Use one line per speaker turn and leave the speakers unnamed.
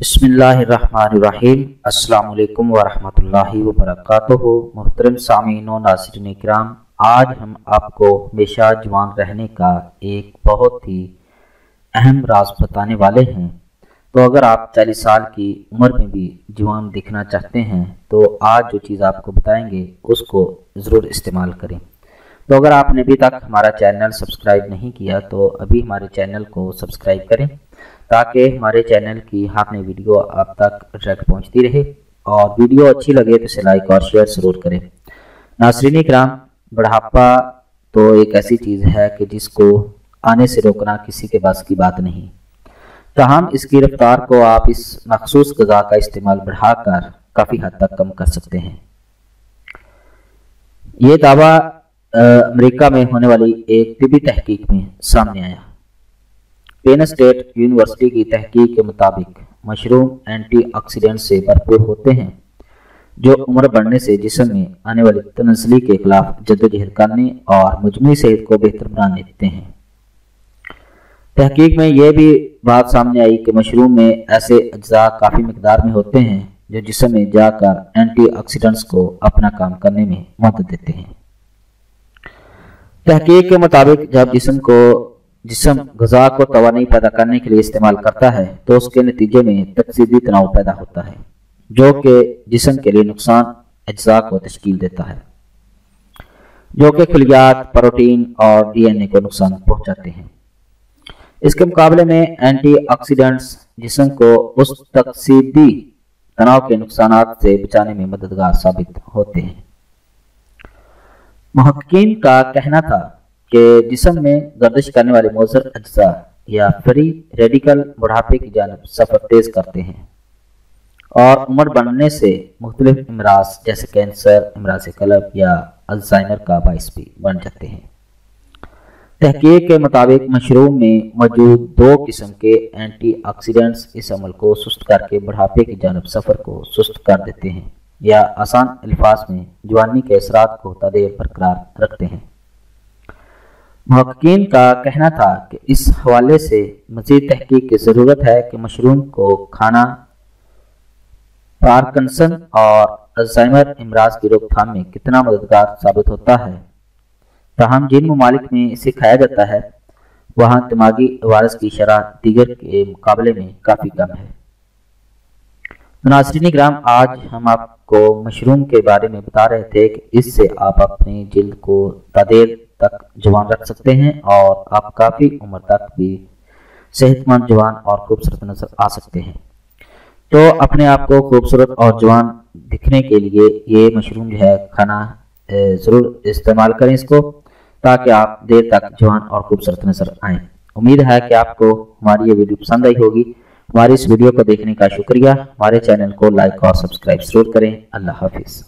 بسم اللہ الرحمن الرحیم۔ السلام علیکم ورحمۃ وبرکاتہ۔ محترم سامعین و ناظرین کرام، آج ہم آپ کو ہمیشہ جوان رہنے کا ایک بہت ہی اہم راز بتانے والے ہیں۔ تو اگر آپ 40 سال کی عمر میں بھی جوان دکھنا چاہتے ہیں تو آج جو چیز آپ کو بتائیں گے اس کو ضرور استعمال کریں۔ تو اگر آپ نے ابھی تک ہمارا چینل سبسکرائب نہیں کیا تو ابھی ہمارے چینل کو سبسکرائب کریں تاکہ ہمارے چینل کی ہر نئی ویڈیو آپ تک ڈائریکٹ پہنچتی رہے، اور ویڈیو اچھی لگے تو اسے لائک اور شیئر ضرور کریں۔ ناظرین کرام، بڑھاپا تو ایک ایسی چیز ہے کہ جس کو آنے سے روکنا کسی کے بس کی بات نہیں، تاہم اس کی رفتار کو آپ اس مخصوص غذا کا استعمال بڑھا کر کافی حد تک کم کر سکتے ہیں۔ یہ دعویٰ امریکہ میں ہونے والی ایک طبی تحقیق میں سامنے آیا۔ پین اسٹیٹ یونیورسٹی کی تحقیق کے مطابق مشروم اینٹی آکسیڈنٹ سے بھرپور ہوتے ہیں جو عمر بڑھنے سے جسم میں آنے والی تنزلی کے خلاف جدوجہد کرنے اور مجموعی صحت کو بہتر بنانے دیتے ہیں۔ تحقیق میں یہ بھی بات سامنے آئی کہ مشروم میں ایسے اجزاء کافی مقدار میں ہوتے ہیں جو جسم میں جا کر اینٹی آکسیڈنٹس کو اپنا کام کرنے میں مدد دیتے ہیں۔ تحقیق کے مطابق جب جسم غذا کو توانائی پیدا کرنے کے لیے استعمال کرتا ہے تو اس کے نتیجے میں تکسیبی تناؤ پیدا ہوتا ہے جو کہ جسم کے لیے نقصان اجزاء کو تشکیل دیتا ہے، جو کہ خلیات، پروٹین اور ڈی این اے کو نقصان پہنچاتے ہیں۔ اس کے مقابلے میں اینٹی آکسیڈنٹس جسم کو اس تکسیبی تناؤ کے نقصانات سے بچانے میں مددگار ثابت ہوتے ہیں۔ محققین کا کہنا تھا کہ جسم میں گردش کرنے والے مضر اجزاء یا فری ریڈیکل بڑھاپے کی جانب سفر تیز کرتے ہیں اور عمر بڑھنے سے مختلف امراض جیسے کینسر، امراض قلب یا الزائمر کا باعث بھی بن جاتے ہیں۔ تحقیق کے مطابق مشروم میں موجود 2 قسم کے اینٹی آکسیڈنٹس اس عمل کو سست کر کے بڑھاپے کی جانب سفر کو سست کر دیتے ہیں، یا آسان الفاظ میں جوانی کے اثرات کو تا دیر برقرار رکھتے ہیں۔ محققین کا کہنا تھا کہ اس حوالے سے مزید تحقیق کی ضرورت ہے کہ مشروم کو کھانا پارکنسن اور الزائمر امراض کی روک تھام میں کتنا مددگار ثابت ہوتا ہے، تاہم جن ممالک میں اسے کھایا جاتا ہے وہاں دماغی عوارض کی شرح دیگر کے مقابلے میں کافی کم ہے۔ ناظرین کرام، آج ہم آپ کو مشروم کے بارے میں بتا رہے تھے کہ اس سے آپ اپنی جلد کو تا دیر تک جوان رکھ سکتے ہیں اور آپ کافی عمر تک بھی صحت مند، جوان اور خوبصورت نظر آ سکتے ہیں۔ تو اپنے آپ کو خوبصورت اور جوان دکھنے کے لیے یہ مشروم جو ہے کھانا ضرور استعمال کریں اس کو، تاکہ آپ دیر تک جوان اور خوبصورت نظر آئیں۔ امید ہے کہ آپ کو ہماری یہ ویڈیو پسند آئی ہوگی۔ ہماری اس ویڈیو کو دیکھنے کا شکریہ۔ ہمارے چینل کو لائک اور سبسکرائب ضرور کریں۔ اللہ حافظ۔